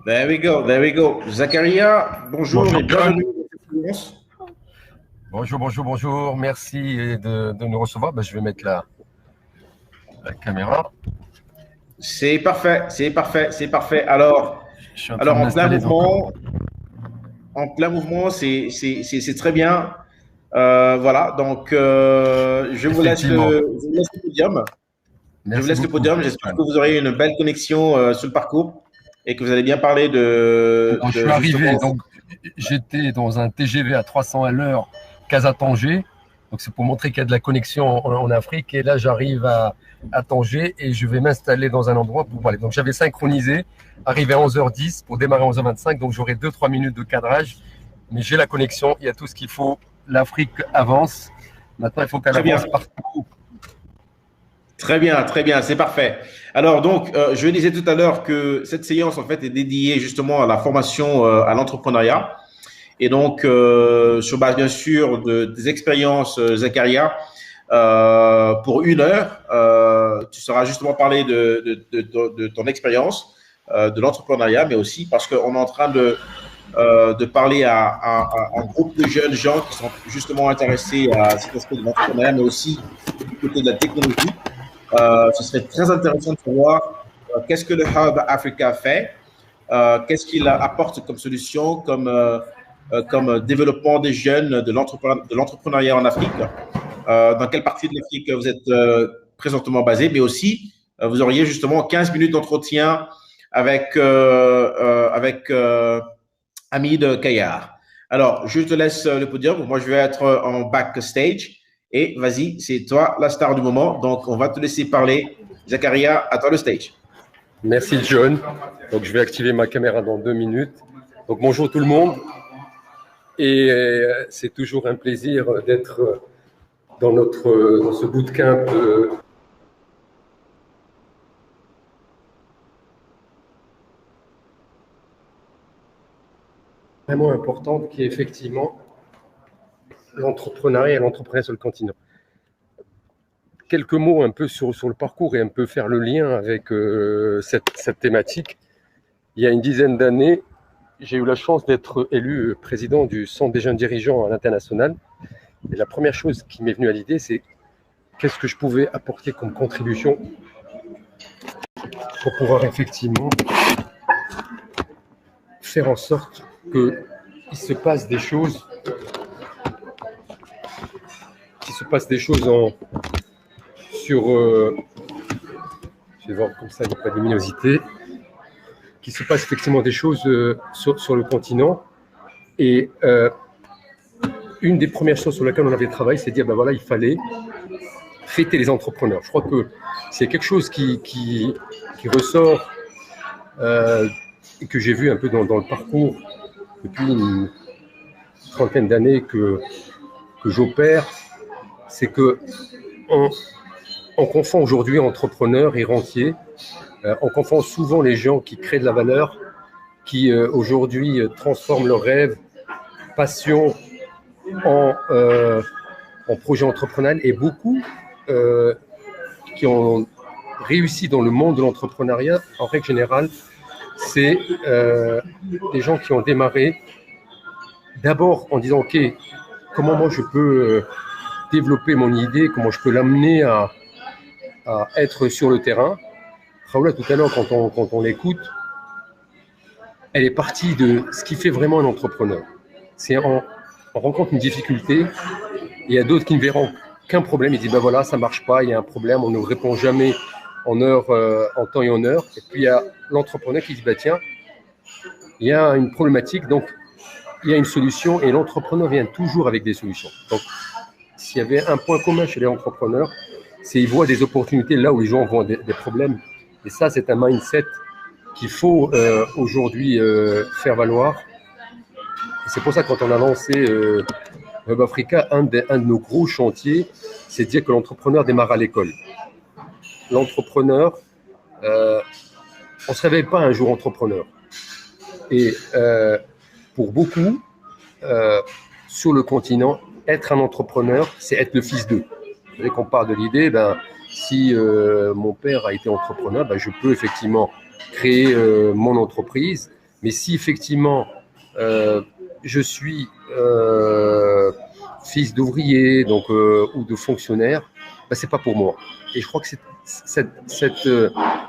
There we go, there we go. Zacharia, bonjour Bonjour, et bienvenue. bonjour. Merci de nous recevoir. Je vais mettre la caméra. C'est parfait, c'est parfait, c'est parfait. Alors, Je suis en train alors de m'installer. en plein mouvement, c'est très bien. Voilà, donc Effectivement. je vous laisse le podium. Je vous Merci laisse le beaucoup. podium. J'espère que vous aurez une belle connexion sur le parcours et que vous allez bien parler Bon, je suis de arrivé, justement. donc j'étais dans un TGV à 300 à l'heure, Casa-Tanger. Donc c'est pour montrer qu'il y a de la connexion en Afrique. Et là, j'arrive à Tanger et je vais m'installer dans un endroit pour parler. Donc j'avais synchronisé, arrivé à 11h10 pour démarrer à 11h25. Donc j'aurai 2-3 minutes de cadrage. Mais j'ai la connexion, il y a tout ce qu'il faut. L'Afrique avance. Maintenant, il faut qu'elle Très bien. avance partout. Très bien, c'est parfait. Alors donc, je disais tout à l'heure que cette séance en fait est dédiée justement à la formation à l'entrepreneuriat et donc sur base bien sûr des expériences Zacharia pour 1 heure, tu sauras justement parler de ton expérience de l'entrepreneuriat, mais aussi parce qu'on est en train de parler à un groupe de jeunes gens qui sont justement intéressés à cet aspect de l'entrepreneuriat, mais aussi du côté de la technologie. Ce serait très intéressant de savoir qu'est-ce que le Hub Africa fait, qu'est-ce qu'il apporte comme solution, comme développement des jeunes, de l'entrepreneuriat en Afrique, dans quelle partie de l'Afrique vous êtes présentement basé, mais aussi vous auriez justement 15 minutes d'entretien avec Hamid Kayar. Alors, je te laisse le podium. Moi, je vais être en backstage. Et vas-y, c'est toi la star du moment. Donc, on va te laisser parler. Zacharia, à toi le stage. Merci John. Donc je vais activer ma caméra dans 2 minutes. Donc bonjour tout le monde. Et c'est toujours un plaisir d'être dans ce bootcamp vraiment important qui est effectivement l'entrepreneuriat et l'entrepreneuriat sur le continent. Quelques mots un peu sur le parcours et un peu faire le lien avec cette thématique. Il y a une dizaine d'années, j'ai eu la chance d'être élu président du Centre des jeunes dirigeants à l'international. Et la première chose qui m'est venue à l'idée, c'est qu'est-ce que je pouvais apporter comme contribution pour pouvoir effectivement faire en sorte qu'il se passe des choses, je vais voir comme ça, il n'y a pas de luminosité, qu'il se passe effectivement des choses sur le continent. Et une des premières choses sur lesquelles on avait travaillé, c'est de dire, voilà, il fallait fêter les entrepreneurs. Je crois que c'est quelque chose qui ressort et que j'ai vu un peu dans le parcours depuis une trentaine d'années que j'opère, c'est que on confond aujourd'hui entrepreneurs et rentiers. On confond souvent les gens qui créent de la valeur, qui aujourd'hui transforment leurs rêves, passion en projet entrepreneurial, et beaucoup qui ont réussi dans le monde de l'entrepreneuriat, en règle générale, c'est des gens qui ont démarré d'abord en disant ok, comment moi je peux développer mon idée, comment je peux l'amener à être sur le terrain. Raoula, tout à l'heure, quand on l'écoute, elle est partie de ce qui fait vraiment un entrepreneur. C'est on rencontre une difficulté, et il y a d'autres qui ne verront qu'un problème, ils disent voilà, ça marche pas, il y a un problème, on ne répond jamais en heure, en temps et en heure. Et puis il y a l'entrepreneur qui dit tiens, il y a une problématique, donc il y a une solution, et l'entrepreneur vient toujours avec des solutions. Donc s'il y avait un point commun chez les entrepreneurs, c'est qu'ils voient des opportunités là où les gens voient des problèmes. Et ça, c'est un mindset qu'il faut aujourd'hui faire valoir. Et c'est pour ça que quand on a lancé Hub Africa, un de nos gros chantiers, c'est de dire que l'entrepreneur démarre à l'école. L'entrepreneur, on ne se réveille pas un jour entrepreneur. Et pour beaucoup, sur le continent, être un entrepreneur, c'est être le fils d'eux. Vous savez qu'on parle de l'idée, si mon père a été entrepreneur, je peux effectivement créer mon entreprise. Mais si effectivement je suis fils d'ouvrier ou de fonctionnaire, ben, c'est pas pour moi. Et je crois que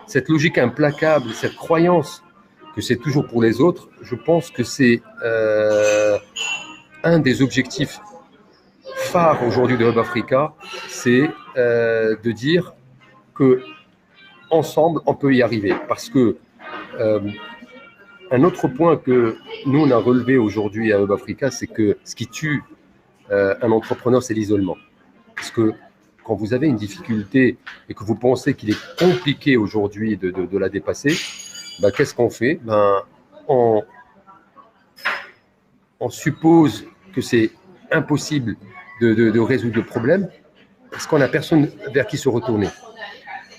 cette logique implacable, cette croyance que c'est toujours pour les autres, je pense que c'est un des objectifs phares aujourd'hui de Hub Africa, c'est de dire que ensemble on peut y arriver. Parce que un autre point que nous on a relevé aujourd'hui à Hub Africa, c'est que ce qui tue un entrepreneur, c'est l'isolement. Parce que quand vous avez une difficulté et que vous pensez qu'il est compliqué aujourd'hui de la dépasser, ben, qu'est-ce qu'on fait? Ben, on suppose que c'est impossible de résoudre le problème parce qu'on n'a personne vers qui se retourner.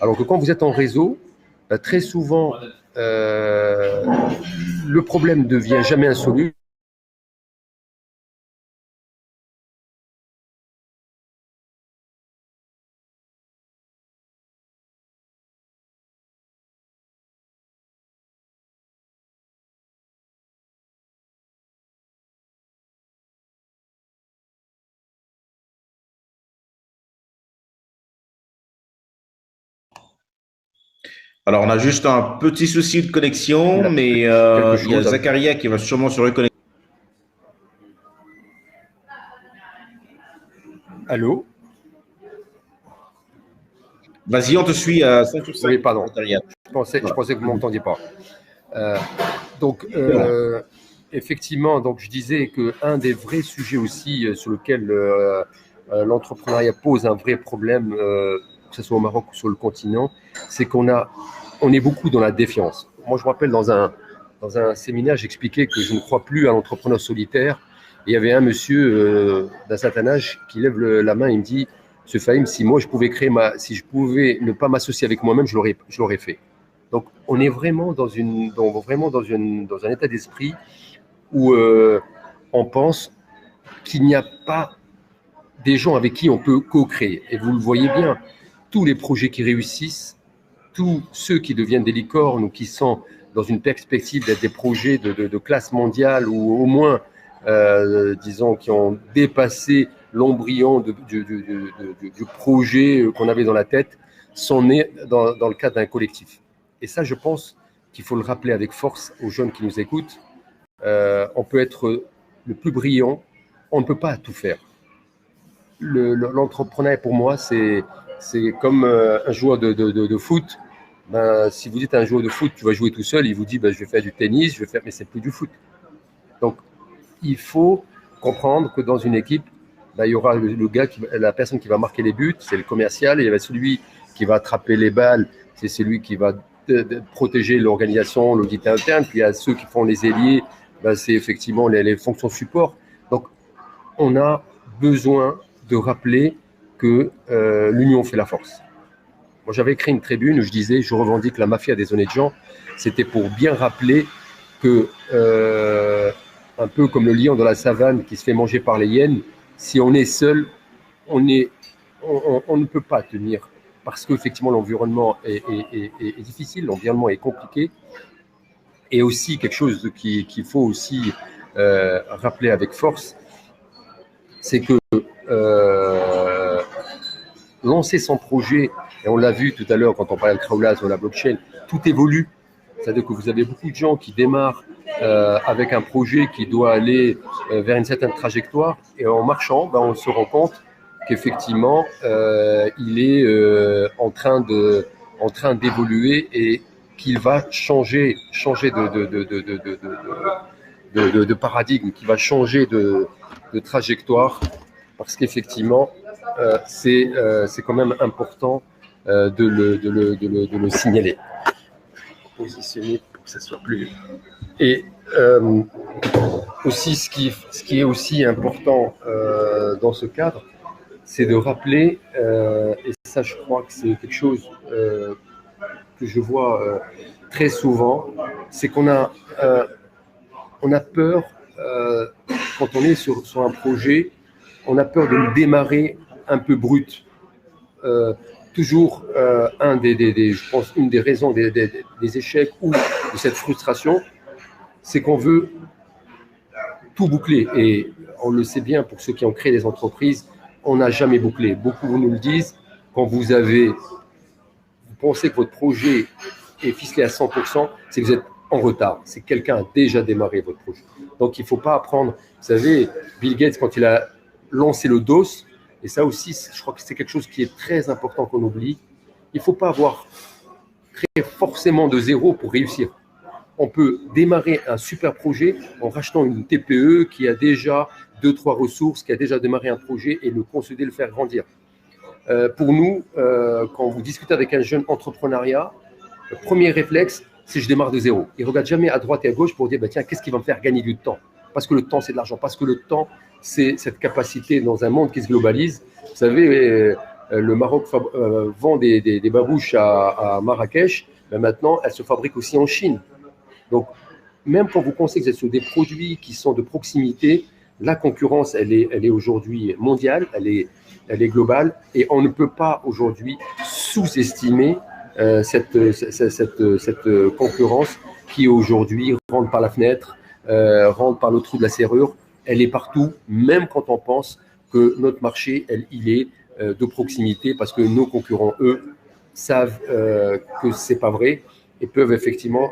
Alors que quand vous êtes en réseau, ben, très souvent, le problème ne devient jamais insoluble. Alors, on a juste un petit souci de connexion, mais il y a Zacharia qui va sûrement se reconnecter. Allô? Vas-y, on te suit à 5%. Oui, pardon. Je pensais que vous ne m'entendiez pas. Effectivement, donc je disais qu'un des vrais sujets aussi sur lequel l'entrepreneuriat pose un vrai problème, que ce soit au Maroc ou sur le continent, c'est qu'on est beaucoup dans la défiance. Moi, je me rappelle dans un séminaire, j'expliquais que je ne crois plus à l'entrepreneur solitaire. Et il y avait un monsieur d'un certain âge qui lève la main et il me dit: Monsieur Fahim, si moi je pouvais si je pouvais ne pas m'associer avec moi-même, je l'aurais fait. Donc, on est vraiment dans un état d'esprit où on pense qu'il n'y a pas des gens avec qui on peut co-créer. Et vous le voyez bien, tous les projets qui réussissent, tous ceux qui deviennent des licornes ou qui sont dans une perspective d'être des projets de classe mondiale ou au moins, disons, qui ont dépassé l'embryon du projet qu'on avait dans la tête, sont nés dans le cadre d'un collectif. Et ça, je pense qu'il faut le rappeler avec force aux jeunes qui nous écoutent. On peut être le plus brillant, on ne peut pas tout faire. L'entrepreneuriat, pour moi, c'est comme un joueur de foot. Ben, si vous dites à un joueur de foot, tu vas jouer tout seul, il vous dit ben, je vais faire du tennis, mais c'est plus du foot. Donc, il faut comprendre que dans une équipe, ben, il y aura la personne qui va marquer les buts, c'est le commercial, et il y a celui qui va attraper les balles, c'est celui qui va protéger l'organisation, l'audit interne, puis il y a ceux qui font les ailiers, ben, c'est effectivement les fonctions support. Donc, on a besoin de rappeler que l'union fait la force. Moi, j'avais écrit une tribune où je disais, je revendique la mafia des honnêtes gens. C'était pour bien rappeler que, un peu comme le lion dans la savane qui se fait manger par les hyènes, si on est seul, on ne peut pas tenir. Parce qu'effectivement, l'environnement est difficile, l'environnement est compliqué. Et aussi, quelque chose qu'il faut aussi rappeler avec force, c'est que lancer son projet, et on l'a vu tout à l'heure quand on parlait de Crowlaz ou la blockchain, tout évolue. C'est-à-dire que vous avez beaucoup de gens qui démarrent avec un projet qui doit aller vers une certaine trajectoire, et en marchant, ben, on se rend compte qu'effectivement, il est en train d'évoluer et qu'il va changer de paradigme, qu'il va changer de trajectoire, parce qu'effectivement, c'est quand même important de le signaler. Positionner pour que ça soit plus. Et aussi, ce qui est aussi important dans ce cadre, c'est de rappeler, et ça je crois que c'est quelque chose que je vois très souvent, c'est qu'on a peur, quand on est sur un projet, on a peur de le démarrer un peu brut. Toujours je pense, une des raisons des échecs ou de cette frustration, c'est qu'on veut tout boucler. Et on le sait bien, pour ceux qui ont créé des entreprises, on n'a jamais bouclé. Beaucoup nous le disent, quand vous pensez que votre projet est ficelé à 100%, c'est que vous êtes en retard. C'est que quelqu'un a déjà démarré votre projet. Donc, il ne faut pas apprendre. Vous savez, Bill Gates, quand il a lancé le DOS, et ça aussi, je crois que c'est quelque chose qui est très important qu'on oublie, il ne faut pas avoir créé forcément de zéro pour réussir. On peut démarrer un super projet en rachetant une TPE qui a déjà 2-3 ressources, qui a déjà démarré un projet et le consolider, le faire grandir. Pour nous, quand vous discutez avec un jeune entrepreneuriat, le premier réflexe, c'est je démarre de zéro. Il ne regarde jamais à droite et à gauche pour dire, tiens, qu'est-ce qui va me faire gagner du temps? Parce que le temps, c'est de l'argent. Parce que le temps, c'est cette capacité dans un monde qui se globalise. Vous savez, le Maroc vend des babouches à Marrakech, mais maintenant, elles se fabriquent aussi en Chine. Donc, même quand vous pensez que vous êtes sur des produits qui sont de proximité, la concurrence, elle est aujourd'hui mondiale, elle est globale, et on ne peut pas aujourd'hui sous-estimer cette concurrence qui aujourd'hui rentre par la fenêtre, rentre par le trou de la serrure. Elle est partout, même quand on pense que notre marché, il est de proximité, parce que nos concurrents, eux, savent que c'est pas vrai et peuvent effectivement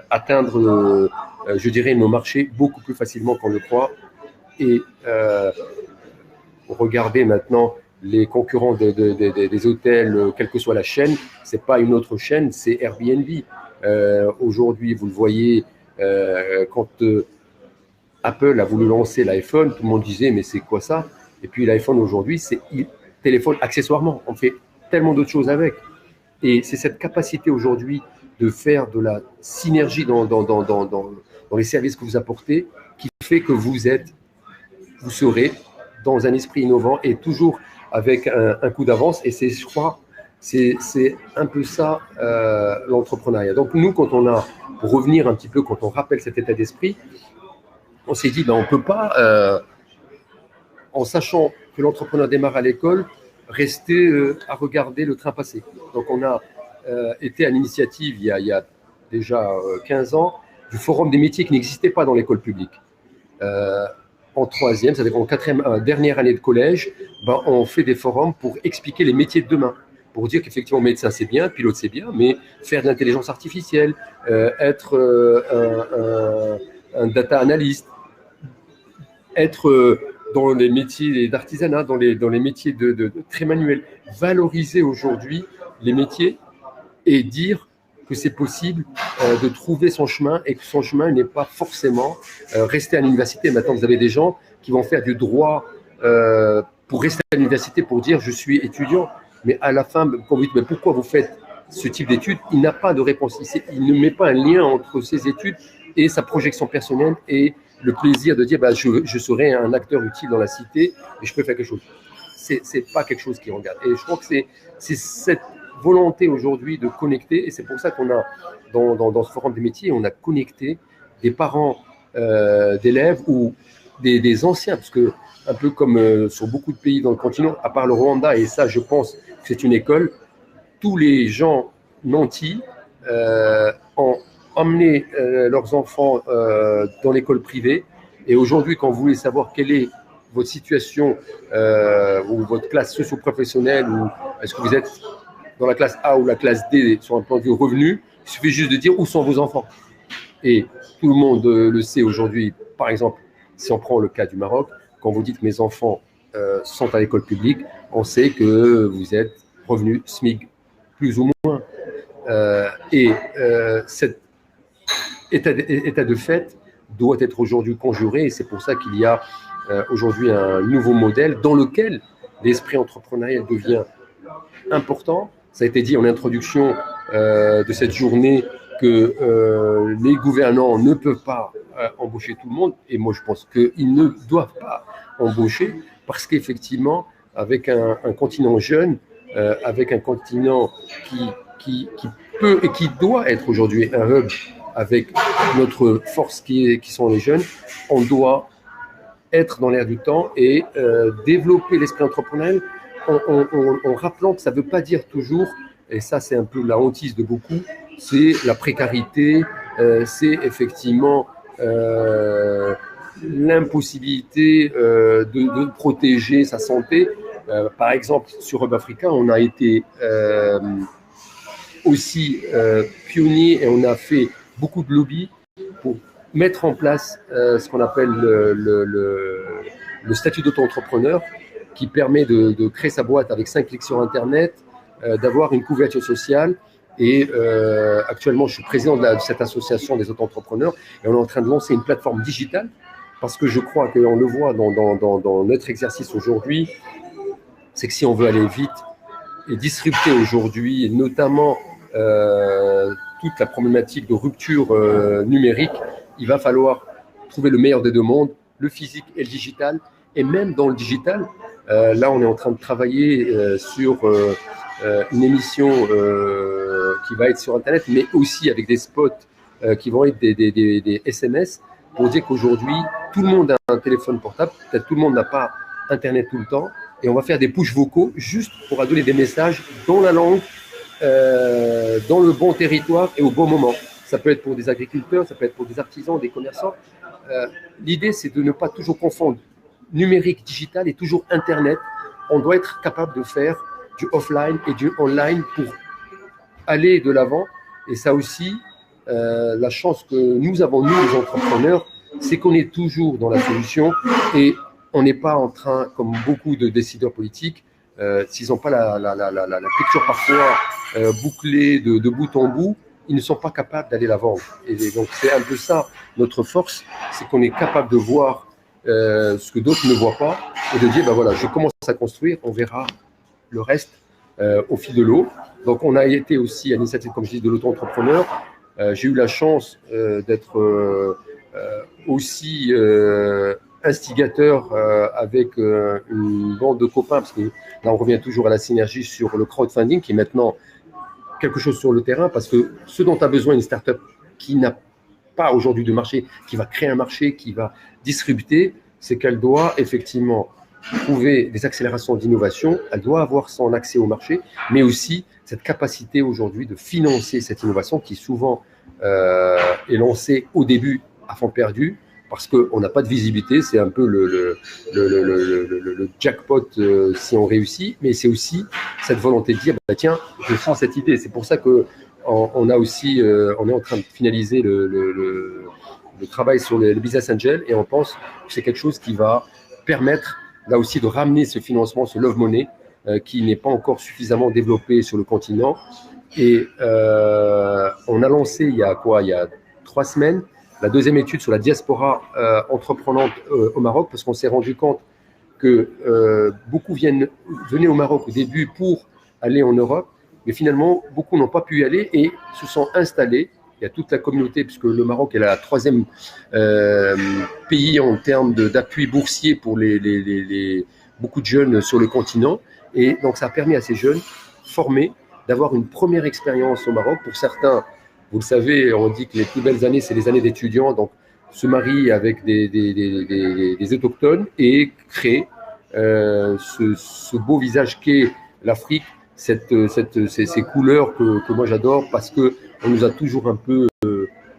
atteindre, je dirais, nos marchés beaucoup plus facilement qu'on le croit. Et regardez maintenant les concurrents des hôtels, quelle que soit la chaîne, c'est pas une autre chaîne, c'est Airbnb. Aujourd'hui, vous le voyez, quand Apple a voulu lancer l'iPhone, tout le monde disait mais c'est quoi ça? Et puis l'iPhone aujourd'hui, c'est téléphone accessoirement. On fait tellement d'autres choses avec. Et c'est cette capacité aujourd'hui de faire de la synergie dans les services que vous apportez qui fait que vous serez dans un esprit innovant et toujours avec un coup d'avance. Et c'est, je crois, c'est un peu ça l'entrepreneuriat. Donc nous, pour revenir un petit peu, quand on rappelle cet état d'esprit, on s'est dit, on ne peut pas, en sachant que l'entrepreneur démarre à l'école, rester à regarder le train passer. Donc on a été à l'initiative il y a déjà 15 ans du Forum des métiers qui n'existait pas dans l'école publique. En troisième, c'est-à-dire en dernière année de collège, on fait des forums pour expliquer les métiers de demain, pour dire qu'effectivement médecin c'est bien, pilote c'est bien, mais faire de l'intelligence artificielle, être un data analyst, être dans les métiers d'artisanat, dans les métiers de très manuels, valoriser aujourd'hui les métiers et dire que c'est possible de trouver son chemin et que son chemin n'est pas forcément rester à l'université. Maintenant, vous avez des gens qui vont faire du droit pour rester à l'université, pour dire je suis étudiant, mais à la fin, quand vous dites mais pourquoi vous faites ce type d'études, il n'a pas de réponse. Il ne met pas un lien entre ses études et sa projection personnelle et le plaisir de dire je serai un acteur utile dans la cité et je peux faire quelque chose. C'est pas quelque chose qui regarde. Et je crois que c'est cette volonté aujourd'hui de connecter, et c'est pour ça qu'on a dans ce forum des métiers, on a connecté des parents d'élèves ou des anciens, parce que un peu comme sur beaucoup de pays dans le continent, à part le Rwanda, et ça je pense que c'est une école, tous les gens nantis ont emmené leurs enfants dans l'école privée, et aujourd'hui quand vous voulez savoir quelle est votre situation ou votre classe socio-professionnelle, ou est-ce que vous êtes dans la classe A ou la classe D sur un plan de vue revenu, il suffit juste de dire où sont vos enfants. Et tout le monde le sait aujourd'hui. Par exemple, si on prend le cas du Maroc, quand vous dites que mes enfants sont à l'école publique, on sait que vous êtes revenu SMIC, plus ou moins. Cet état de fait doit être aujourd'hui conjuré, et c'est pour ça qu'il y a aujourd'hui un nouveau modèle dans lequel l'esprit entrepreneurial devient important. Ça a été dit en introduction de cette journée que les gouvernants ne peuvent pas embaucher tout le monde, et moi je pense qu'ils ne doivent pas embaucher, parce qu'effectivement avec un continent jeune, avec un continent qui peut et qui doit être aujourd'hui un hub avec notre force qui sont les jeunes, on doit être dans l'air du temps et développer l'esprit entrepreneurial en rappelant que ça ne veut pas dire toujours, et ça c'est un peu la hantise de beaucoup, c'est la précarité, c'est effectivement l'impossibilité de protéger sa santé. Par exemple, sur Hub Africa, on a été aussi pionnier et on a fait beaucoup de lobby pour mettre en place ce qu'on appelle le statut d'auto-entrepreneur, qui permet de créer sa boîte avec 5 clics sur Internet, d'avoir une couverture sociale. Et actuellement, je suis président de cette association des auto-entrepreneurs et on est en train de lancer une plateforme digitale parce que je crois qu'on le voit dans notre exercice aujourd'hui, c'est que si on veut aller vite et disrupter aujourd'hui, et notamment toute la problématique de rupture numérique, il va falloir trouver le meilleur des deux mondes, le physique et le digital. Et même dans le digital, là, on est en train de travailler sur une émission qui va être sur Internet, mais aussi avec des spots qui vont être des SMS pour dire qu'aujourd'hui, tout le monde a un téléphone portable, peut-être tout le monde n'a pas Internet tout le temps, et on va faire des push vocaux juste pour donner des messages dans la langue, dans le bon territoire et au bon moment. Ça peut être pour des agriculteurs, ça peut être pour des artisans, des commerçants. L'idée, c'est de ne pas toujours confondre numérique, digital et toujours Internet. On doit être capable de faire du offline et du online pour aller de l'avant. Et ça aussi, la chance que nous avons, nous, les entrepreneurs, c'est qu'on est toujours dans la solution et on n'est pas en train, comme beaucoup de décideurs politiques, s'ils n'ont pas la picture parfois bouclée de bout en bout, ils ne sont pas capables d'aller l'avant. Et donc, c'est un peu ça, notre force, c'est qu'on est capable de voir ce que d'autres ne voient pas et de dire, ben voilà, je commence à construire, on verra le reste au fil de l'eau. Donc, on a été aussi à l'initiative, comme je dis, de l'auto-entrepreneur. J'ai eu la chance d'être aussi instigateur avec une bande de copains, parce que là, on revient toujours à la synergie sur le crowdfunding, qui est maintenant quelque chose sur le terrain, parce que ce dont a besoin une start-up qui n'a pas aujourd'hui de marché, qui va créer un marché, qui va disrupter, c'est qu'elle doit effectivement trouver des accélérations d'innovation, elle doit avoir son accès au marché, mais aussi cette capacité aujourd'hui de financer cette innovation qui souvent est lancée au début à fond perdu, parce qu'on n'a pas de visibilité, c'est un peu le jackpot si on réussit, mais c'est aussi cette volonté de dire, bah, tiens, je sens cette idée. C'est pour ça qu'on a aussi, on est en train de finaliser le travail sur le business angel, et on pense que c'est quelque chose qui va permettre là aussi de ramener ce financement, ce love money, qui n'est pas encore suffisamment développé sur le continent. Et on a lancé il y a 3 semaines, la deuxième étude sur la diaspora entreprenante au Maroc, parce qu'on s'est rendu compte que beaucoup venaient au Maroc au début pour aller en Europe, mais finalement, beaucoup n'ont pas pu y aller et se sont installés. Il y a toute la communauté, puisque le Maroc est la 3e pays en termes d'appui boursier pour beaucoup de jeunes sur le continent. Et donc, ça a permis à ces jeunes formés d'avoir une première expérience au Maroc. Pour certains, vous le savez, on dit que les plus belles années, c'est les années d'étudiants, donc se marient avec des autochtones et créent ce beau visage qu'est l'Afrique, ces couleurs que moi j'adore, parce qu'on nous a toujours un peu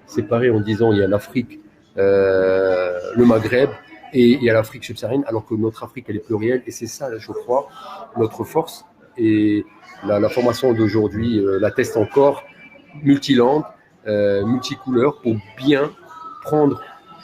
séparés en disant il y a l'Afrique, le Maghreb, et il y a l'Afrique subsaharienne, alors que notre Afrique, elle est plurielle, et c'est ça, je crois, notre force. Et la formation d'aujourd'hui l'atteste encore, multilangue, multicouleur, pour bien prendre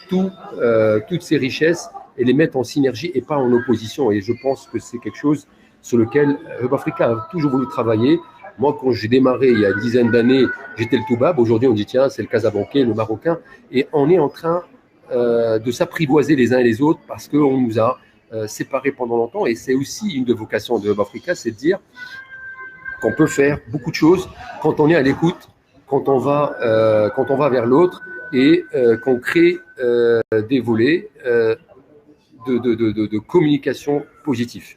toutes ces richesses et les mettre en synergie et pas en opposition. Et je pense que c'est quelque chose sur lequel Hub Africa a toujours voulu travailler. Moi, quand j'ai démarré il y a une dizaine d'années, j'étais le Toubab. Aujourd'hui, on dit tiens, c'est le Casablancais, le Marocain. Et on est en train de s'apprivoiser les uns et les autres parce qu'on nous a séparés pendant longtemps. Et c'est aussi une des vocations de Hub Africa, c'est de dire qu'on peut faire beaucoup de choses quand on est à l'écoute, quand on va vers l'autre et qu'on crée des volets de communication positive.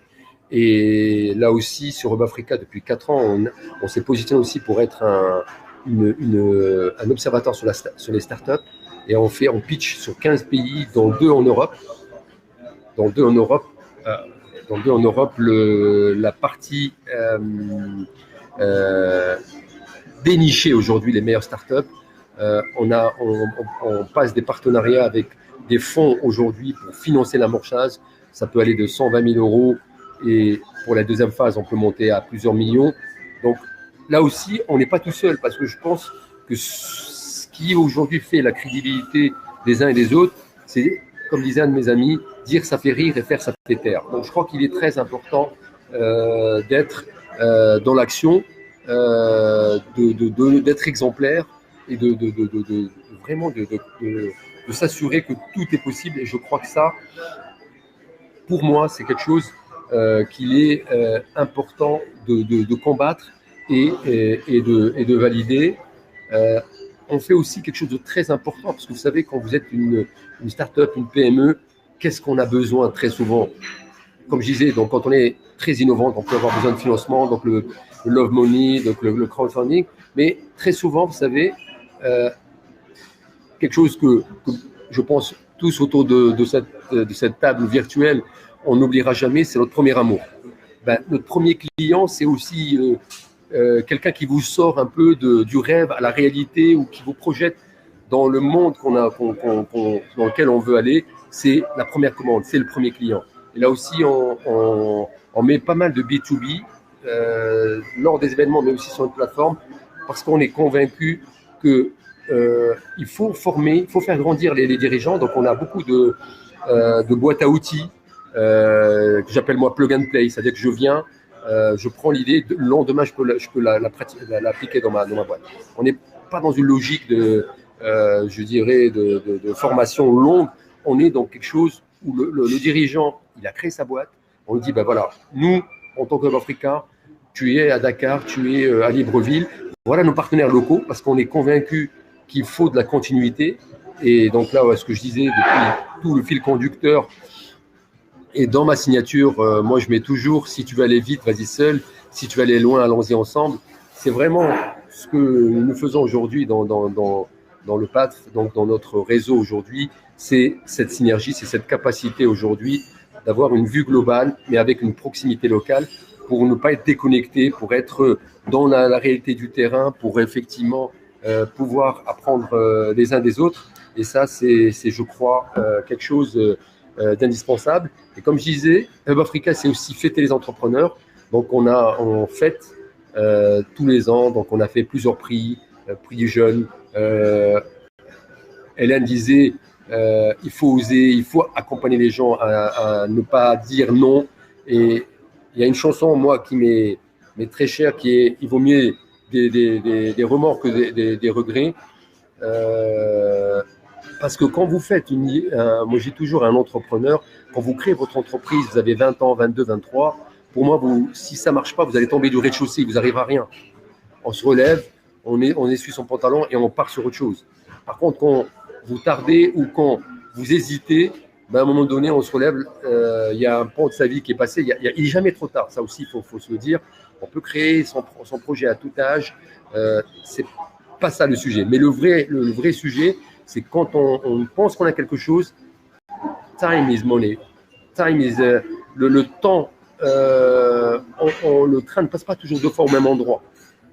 Et là aussi, sur Hub Africa, depuis 4 ans, on s'est positionné aussi pour être un observateur sur les startups. Et on pitch sur 15 pays, dont 2 en Europe. Dans deux en Europe, la partie dénicher aujourd'hui les meilleures startups. On passe des partenariats avec des fonds aujourd'hui pour financer l'amorçage. Ça peut aller de 120 000 euros et pour la deuxième phase, on peut monter à plusieurs millions. Donc là aussi, on n'est pas tout seul parce que je pense que ce qui aujourd'hui fait la crédibilité des uns et des autres, c'est, comme disait un de mes amis, dire ça fait rire et faire ça fait taire. Donc je crois qu'il est très important d'être dans l'action, d'être exemplaire et vraiment de s'assurer que tout est possible. Et je crois que ça, pour moi, c'est quelque chose qu'il est important de combattre et de valider. On fait aussi quelque chose de très important, parce que vous savez, quand vous êtes une start-up, une PME, qu'est-ce qu'on a besoin très souvent? Comme je disais, donc quand on est très innovant, on peut avoir besoin de financement, donc le love money, donc le crowdfunding, mais très souvent, vous savez, quelque chose que je pense tous autour de cette table virtuelle, on n'oubliera jamais, c'est notre premier amour. Notre premier client, c'est aussi quelqu'un qui vous sort un peu du rêve à la réalité ou qui vous projette dans le monde dans lequel on veut aller. C'est la première commande, c'est le premier client. Et là aussi, on met pas mal de B2B lors des événements, mais aussi sur une plateforme, parce qu'on est convaincu que il faut former, il faut faire grandir les dirigeants. Donc, on a beaucoup de boîtes à outils que j'appelle moi plug and play, c'est-à-dire que je viens, je prends l'idée, le lendemain, je peux l'appliquer dans ma boîte. On n'est pas dans une logique de formation longue. On est dans quelque chose où le dirigeant, il a créé sa boîte. On lui dit, voilà, nous, en tant que Hub Africa, tu es à Dakar, tu es à Libreville. Voilà nos partenaires locaux, parce qu'on est convaincus qu'il faut de la continuité. Et donc là, ce que je disais, depuis tout le fil conducteur, et dans ma signature, moi, je mets toujours, si tu veux aller vite, vas-y seul. Si tu veux aller loin, allons-y ensemble. C'est vraiment ce que nous faisons aujourd'hui dans le PATF, donc dans notre réseau aujourd'hui. C'est cette synergie, c'est cette capacité aujourd'hui d'avoir une vue globale, mais avec une proximité locale, pour ne pas être déconnecté, pour être dans la réalité du terrain, pour effectivement pouvoir apprendre les uns des autres. Et ça, c'est je crois, quelque chose d'indispensable. Et comme je disais, Hub Africa, c'est aussi fêter les entrepreneurs. Donc, on fête tous les ans. Donc, on a fait plusieurs prix, prix du jeune. Hélène disait, il faut oser, il faut accompagner les gens à ne pas dire non. Et il y a une chanson, moi, qui m'est très chère, qui est « Il vaut mieux des remords que des regrets ». Parce que quand vous faites moi j'ai toujours un entrepreneur, quand vous créez votre entreprise, vous avez 20 ans, 22, 23, pour moi, si ça ne marche pas, vous allez tomber du rez-de-chaussée, vous n'arrivez à rien. On se relève, on essuie son pantalon et on part sur autre chose. Par contre, quand vous tardez ou quand vous hésitez, à un moment donné, on se relève, il y a un pan de sa vie qui est passé, il n'est jamais trop tard, ça aussi, il faut se le dire. On peut créer son projet à tout âge, c'est pas ça le sujet. Mais le vrai sujet, c'est quand on pense qu'on a quelque chose, time is money. Time is le temps. Le train ne passe pas toujours deux fois au même endroit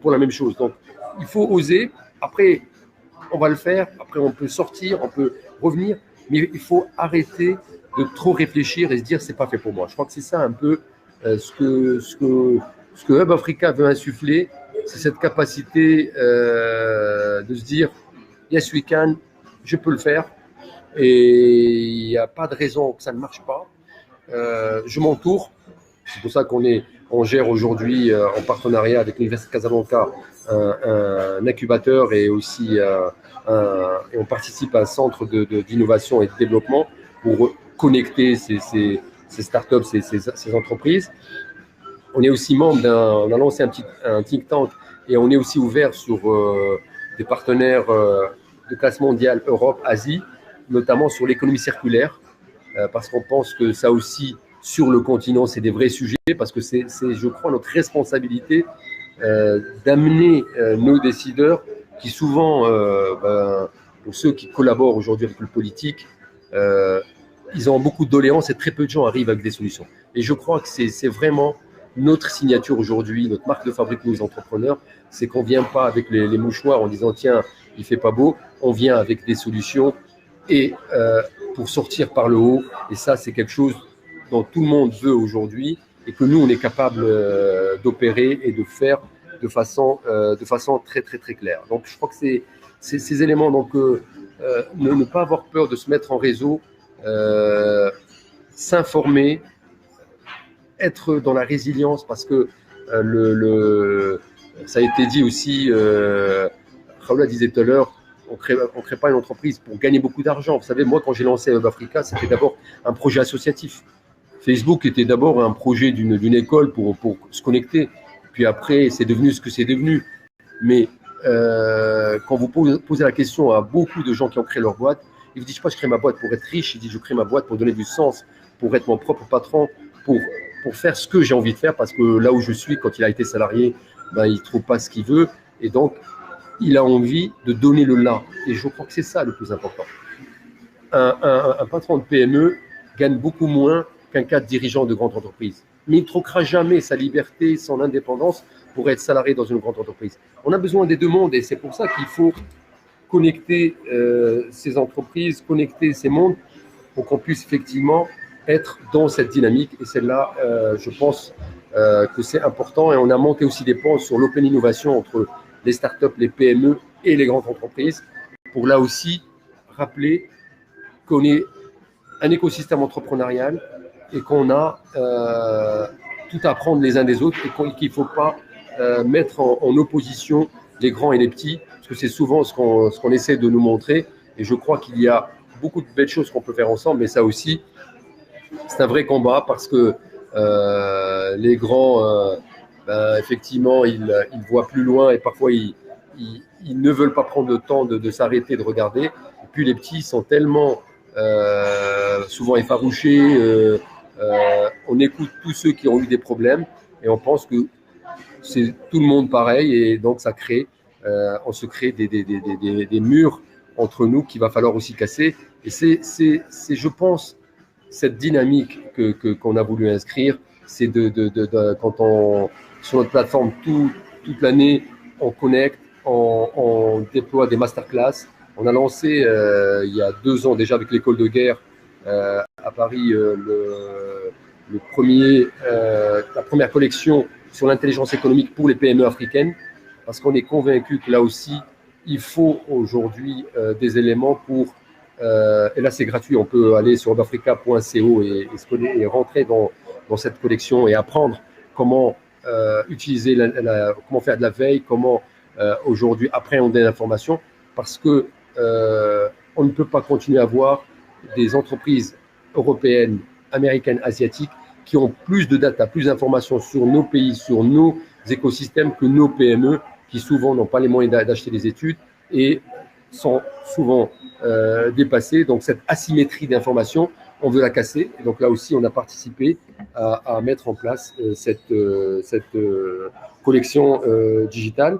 pour la même chose. Donc, il faut oser. Après, on va le faire. Après, on peut sortir, on peut revenir. Mais il faut arrêter de trop réfléchir et se dire c'est pas fait pour moi. Je crois que c'est ça un peu ce que Hub Africa veut insuffler, c'est cette capacité de se dire yes we can. Je peux le faire et il n'y a pas de raison que ça ne marche pas. Je m'entoure. C'est pour ça qu'on gère aujourd'hui en partenariat avec l'Université de Casablanca un incubateur et aussi et on participe à un centre d'innovation et de développement pour connecter ces startups, ces entreprises. On est aussi membre on a lancé un think tank et on est aussi ouvert sur des partenaires de classe mondiale Europe-Asie, notamment sur l'économie circulaire, parce qu'on pense que ça aussi, sur le continent, c'est des vrais sujets, parce que c'est je crois, notre responsabilité d'amener nos décideurs qui souvent, pour ceux qui collaborent aujourd'hui avec le politique, ils ont beaucoup de doléances et très peu de gens arrivent avec des solutions. Et je crois que c'est vraiment notre signature aujourd'hui, notre marque de fabrique, nos entrepreneurs, c'est qu'on ne vient pas avec les mouchoirs en disant tiens, il fait pas beau, on vient avec des solutions et pour sortir par le haut. Et ça, c'est quelque chose dont tout le monde veut aujourd'hui et que nous, on est capable d'opérer et de faire de façon très, très, très claire. Donc, je crois que c'est ces éléments. Donc, ne pas avoir peur de se mettre en réseau, s'informer, être dans la résilience, parce que ça a été dit aussi, Raoula disait tout à l'heure, on crée pas une entreprise pour gagner beaucoup d'argent. Vous savez, moi, quand j'ai lancé Hub Africa, c'était d'abord un projet associatif. Facebook était d'abord un projet d'une école pour se connecter. Puis après, c'est devenu ce que c'est devenu. Mais quand vous posez la question à beaucoup de gens qui ont créé leur boîte, ils vous disent pas je crée ma boîte pour être riche, ils disent je crée ma boîte pour donner du sens, pour être mon propre patron, pour faire ce que j'ai envie de faire, parce que là où je suis, quand il a été salarié, ben, il ne trouve pas ce qu'il veut. Et donc, il a envie de donner le là. Et je crois que c'est ça le plus important. Un patron de PME gagne beaucoup moins qu'un cadre dirigeant de grande entreprise. Mais il ne troquera jamais sa liberté, son indépendance pour être salarié dans une grande entreprise. On a besoin des deux mondes et c'est pour ça qu'il faut connecter ces entreprises, connecter ces mondes pour qu'on puisse effectivement être dans cette dynamique. Et celle-là, je pense que c'est important. Et on a monté aussi des ponts sur l'open innovation entre les startups, les PME et les grandes entreprises pour là aussi rappeler qu'on est un écosystème entrepreneurial et qu'on a tout à apprendre les uns des autres et qu'il ne faut pas mettre en opposition les grands et les petits, parce que c'est souvent ce qu'on essaie de nous montrer. Et je crois qu'il y a beaucoup de belles choses qu'on peut faire ensemble, mais ça aussi, c'est un vrai combat parce que les grands, effectivement, ils voient plus loin et parfois ils ne veulent pas prendre le temps de s'arrêter, de regarder. Et puis les petits sont tellement souvent effarouchés. On écoute tous ceux qui ont eu des problèmes et on pense que c'est tout le monde pareil et donc ça crée, on se crée des murs entre nous qu'il va falloir aussi casser. Et c'est je pense, cette dynamique qu'on a voulu inscrire, c'est quand sur notre plateforme toute l'année, on connecte, on déploie des masterclass. On a lancé il y a 2 ans déjà avec l'école de guerre à Paris la première collection sur l'intelligence économique pour les PME africaines, parce qu'on est convaincu que là aussi, il faut aujourd'hui des éléments pour et là c'est gratuit, on peut aller sur hubafrica.co et rentrer dans cette collection et apprendre comment utiliser comment faire de la veille, comment aujourd'hui appréhender l'information, parce que on ne peut pas continuer à avoir des entreprises européennes, américaines, asiatiques qui ont plus de data, plus d'informations sur nos pays, sur nos écosystèmes que nos PME qui souvent n'ont pas les moyens d'acheter des études et sont souvent dépassés. Donc cette asymétrie d'information, on veut la casser. Et donc là aussi, on a participé à mettre en place cette collection digitale.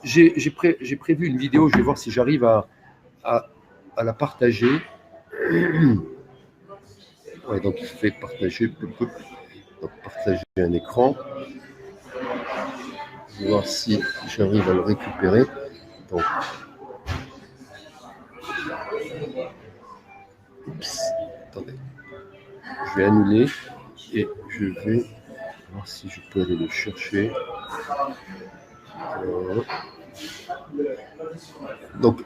J'ai prévu une vidéo, je vais voir si j'arrive à la partager. Ouais, donc je fais partager, donc partager un écran. Je vais voir si j'arrive à le récupérer. Donc, oups, attendez. Je vais annuler et je vais voir si je peux aller le chercher. Donc,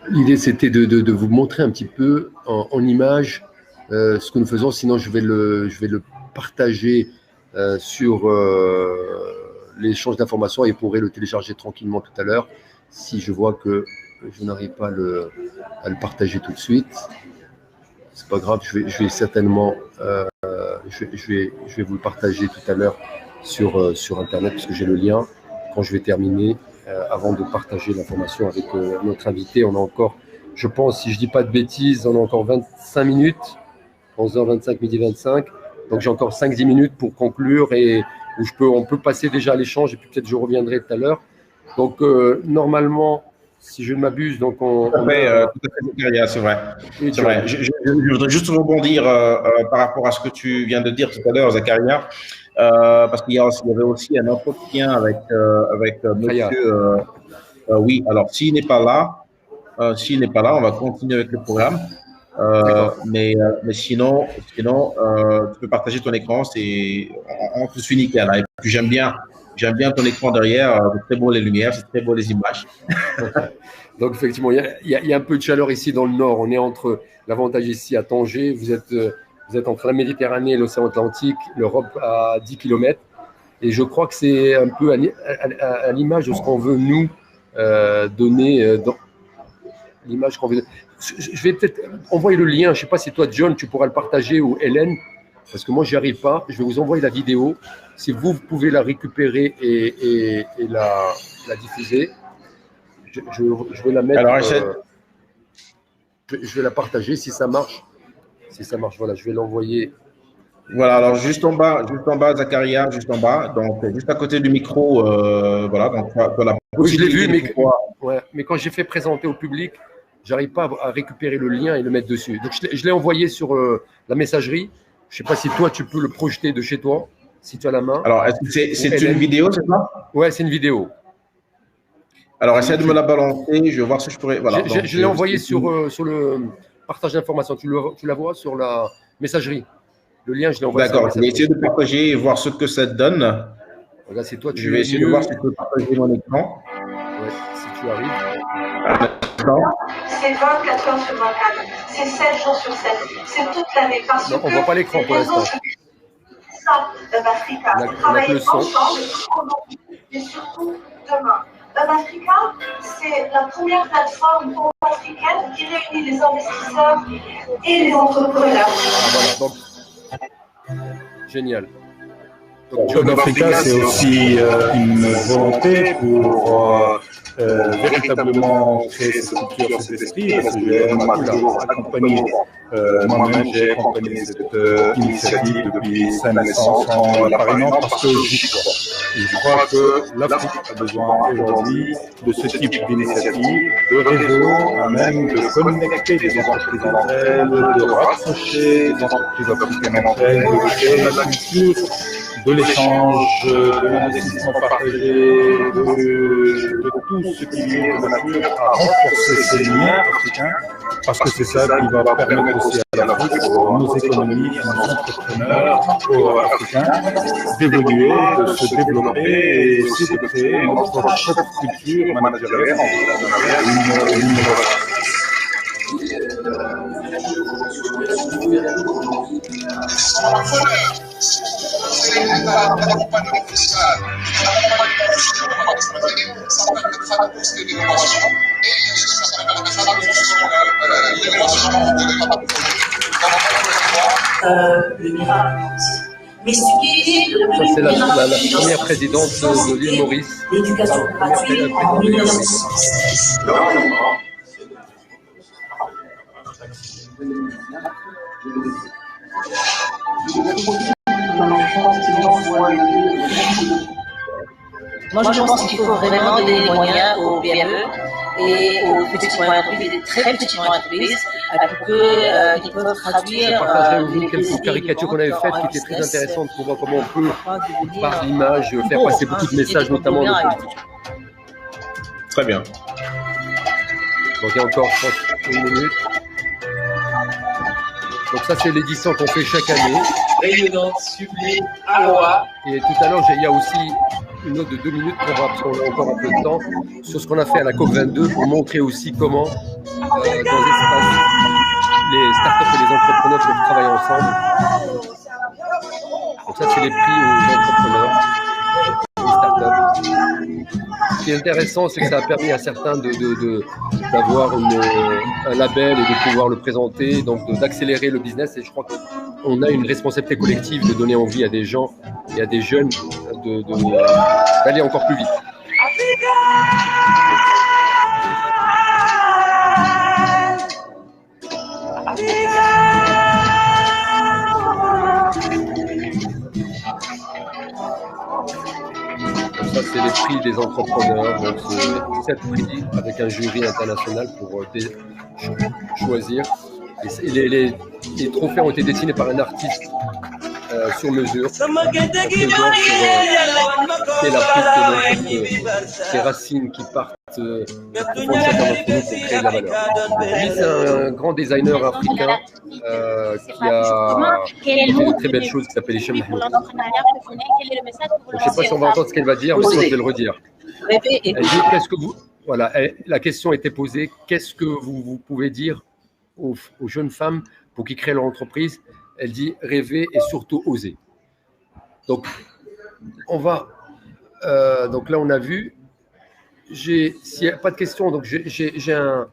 l'idée c'était de vous montrer un petit peu en image ce que nous faisons. Sinon, je vais le partager sur l'échange d'informations et vous pourrez le télécharger tranquillement tout à l'heure si je vois que je n'arrive pas à le partager tout de suite. C'est pas grave, je vais certainement je vais vous le partager tout à l'heure sur Internet parce que j'ai le lien quand je vais terminer avant de partager l'information avec notre invité. On a encore, je pense, si je dis pas de bêtises, on a encore 25 minutes, 11h25, midi 25. Donc j'ai encore 5-10 minutes pour conclure et où on peut passer déjà à l'échange et puis peut-être je reviendrai tout à l'heure. Donc normalement, si je ne m'abuse, donc tout à fait, Zakaria, c'est vrai. C'est vrai. Je voudrais juste rebondir par rapport à ce que tu viens de dire tout à l'heure, Zakaria. parce qu'il y avait aussi un entretien avec monsieur. Oui, alors s'il n'est pas là, on va continuer avec le programme. Mais sinon, tu peux partager ton écran, on te suit nickel. Hein. Et puis j'aime bien ton écran derrière, c'est très beau les lumières, c'est très beau les images. Donc effectivement, il y a un peu de chaleur ici dans le nord. On est entre l'avantage ici à Tanger, vous êtes entre la Méditerranée et l'océan Atlantique, l'Europe à 10 km. Et je crois que c'est un peu à l'image de ce qu'on veut nous donner dans l'image qu'on veut. Je vais peut-être envoyer le lien. Je ne sais pas si toi, John, tu pourras le partager ou Hélène, parce que moi, j'y arrive pas. Je vais vous envoyer la vidéo. Si vous pouvez la récupérer et la diffuser, je vais la mettre. Alors, je vais la partager si ça marche. Si ça marche, voilà, je vais l'envoyer. Voilà, alors juste en bas, Zacharia, juste en bas, donc juste à côté du micro, voilà. Donc, oui, je l'ai vu, mais quand j'ai fait présenter au public, j'arrive pas à récupérer le lien et le mettre dessus. Donc je l'ai envoyé sur la messagerie. Je sais pas si toi tu peux le projeter de chez toi, si tu as la main. Alors, est-ce que c'est une vidéo, c'est ça? Ouais, c'est une vidéo. Alors, essaie de me la balancer, je vais voir si je pourrais. Voilà. Je l'ai envoyé sur le partage d'informations. Tu la vois sur la messagerie. Le lien, je l'ai envoyé. D'accord, je vais essayer de partager et voir ce que ça donne. Regarde, si toi, je vais essayer de voir si je peux partager mon écran. Ouais, si tu arrives. C'est 24 heures sur 24, c'est 7 jours sur 7, c'est toute l'année. Parce non, on ne voit pas l'écran pour l'instant. Ça, Africa, c'est travailler ensemble aujourd'hui et surtout demain. Africa, c'est la première plateforme africaine qui réunit les investisseurs et les entrepreneurs. Voilà, donc, génial. Job Africa, c'est aussi une volonté pour véritablement créer cette culture, cet esprit, parce que j'ai toujours accompagné, moi-même j'ai accompagné cette initiative depuis sa naissance en la parrainant parce que j'y crois. Je crois que l'Afrique a besoin aujourd'hui de ce type d'initiative, de réseau, même de connecter des entreprises entre elles, de rapprocher des entreprises africaines entre elles, de créer la culture de l'échange, de l'investissement partagé, de tout ce qui vient de nature à renforcer ces liens africains, parce que c'est ça qui va permettre aussi à l'Afrique, pour nos économies, à nos entrepreneurs africains, d'évoluer, de se développer et aussi de créer notre propre culture managériale, une innovation. L'accompagnement fiscal, ça permettra de booster l'innovation et ça permettra de booster l'innovation le miracle. Mais ce qui est le ça, c'est la première présidente de l'île Maurice. L'éducation gratuite en 1906. Moi, je pense qu'il faut vraiment donner des moyens aux PME et aux petites entreprises, des très petites entreprises, pour qu'ils peuvent traduire. Je partagerai quelques caricatures qu'on avait faites qui étaient très intéressantes pour voir comment on peut, par l'image, faire passer beaucoup de messages, notamment de politique. Très bien. Donc, il y a encore, je pense, une minute. Donc ça, c'est l'édition qu'on fait chaque année. Rayonnante, sublime, aloha. Et tout à l'heure, il y a aussi une autre de 2 minutes qu'on va, parce qu'on a encore un peu de temps, sur ce qu'on a fait à la COP22 pour montrer aussi comment, dans l'espace, les startups et les entrepreneurs peuvent travailler ensemble. Donc ça, c'est les prix aux entrepreneurs, aux startups. Ce qui est intéressant, c'est que ça a permis à certains d'avoir un label et de pouvoir le présenter, donc d'accélérer le business. Et je crois qu'on a une responsabilité collective de donner envie à des gens et à des jeunes d'aller encore plus vite. Ça, c'est les prix des entrepreneurs. Donc, c'est 7 prix avec un jury international pour choisir. Et les trophées ont été dessinés par un artiste sur mesure, en faisant sur l'Afrique, ces racines qui partent de chacun d'entre nous pour créer de la valeur. Lui, c'est un grand designer africain qui a fait de très belles choses qui s'appelle Hicham Mahmoud. Je ne sais pas si on va entendre ce qu'elle va dire, mais je vais le redire. Elle dit, qu'est-ce que vous... Voilà, la question était posée, qu'est-ce que vous pouvez dire aux jeunes femmes pour qu'ils créent leur entreprise? Elle dit rêver et surtout oser. Donc, donc là, on a vu. S'il n'y a pas de questions, donc j'ai un